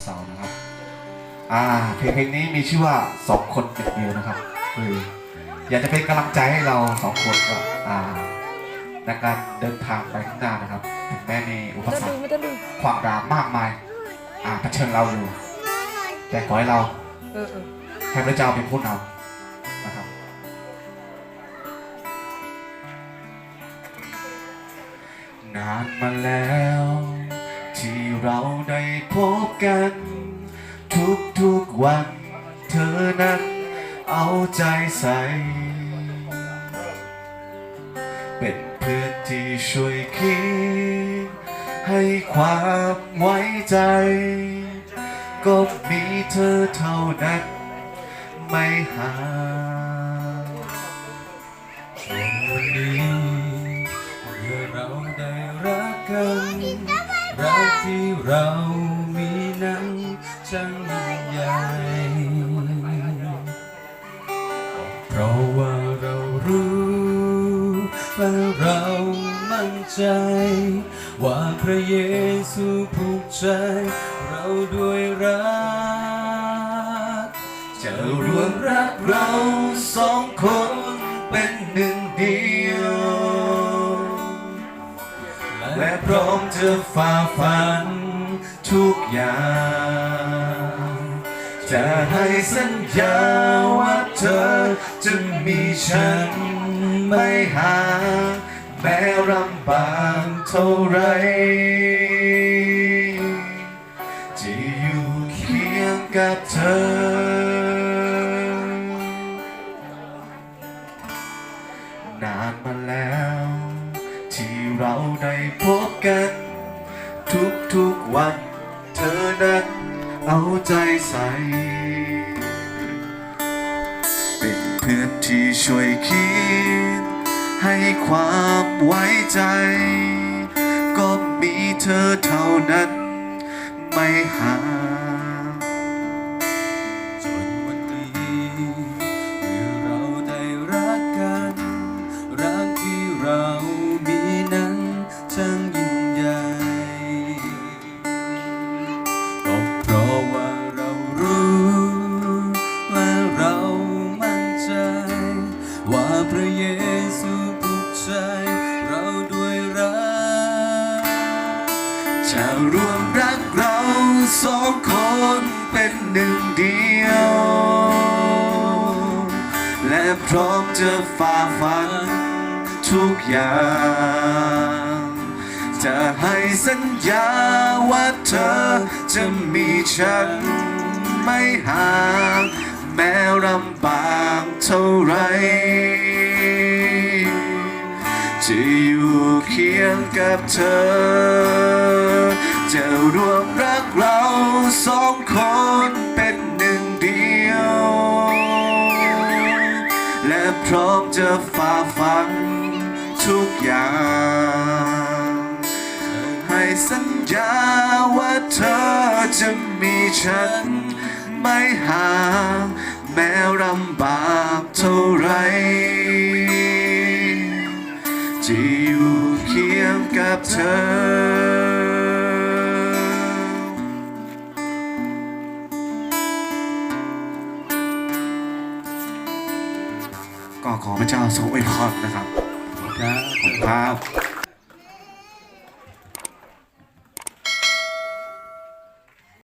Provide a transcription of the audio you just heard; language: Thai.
เสาร์นะครับเพลงนี้มีชื่อว่า2 คนเป็นเดียวนะครับคืออยากจะเป็นกำลังใจให้เรา2 คนก็ในการเดินทางไปข้างหน้านะครับถึงแม้มีอุปสรรคความดราม่ามากมายเผชิญเราอยู่แต่ขอให้เราให้พระเจ้าเป็นผู้นำนะครับนานมาแล้วที่เราได้พบกันทุกวันเธอนั้นเอาใจใส่เป็นเพื่อนที่ช่วยคิดให้ความไว้ใจก็มีเธอเท่านั้นไม่ห่างวันนี้เมื่อเราได้รักกันรักที่เรามีนั้นช่างยิ่งใหญ่เพราะว่าเรารู้และเรามั่นใจว่าพระเยซูผูกใจเราด้วยรักจะรวมรักเรา2 คนเป็น1 เดียวและพร้อมจะฝ่าฟันทุกอย่างจะให้สัญญาว่าเธอจะมีฉันไม่ห่างแม้ลำบากเท่าไรจะอยู่เคียงกับเธอนานมาแล้วที่เราได้พบกันทุกวันเธอนั้นเอาใจใส่เป็นเพื่อนที่ช่วยคิดให้ความไว้ใจก็มีเธอเท่านั้นไม่ห่างจนวันนี้เมื่อเราได้รักกันรักที่เรามีนั้นช่างยิ่งใหญ่ก็เพราะว่าเรารู้และเรามั่นใจว่าพระเยซูผูกใจเราด้วยรักจะรวมรักเรา2 คนเป็น1 เดียวและพร้อมจะฝ่าฟันทุกอย่างจะให้สัญญาว่าเธอจะมีฉันไม่ห่างแม้ลำบากเท่าไรจะอยู่เคียงกับเธอจะรวมรักเรา2 คนเป็น1 เดียวและพร้อมจะฝ่าฟันทุกอย่างให้สัญญาว่าเธอจะมีฉันไม่ห่างแม้ลำบากเท่าไรจะอยู่เคียงกับเธอก็ขอพระเจ้าทรงอวยพรนะครับขอบคุณครับ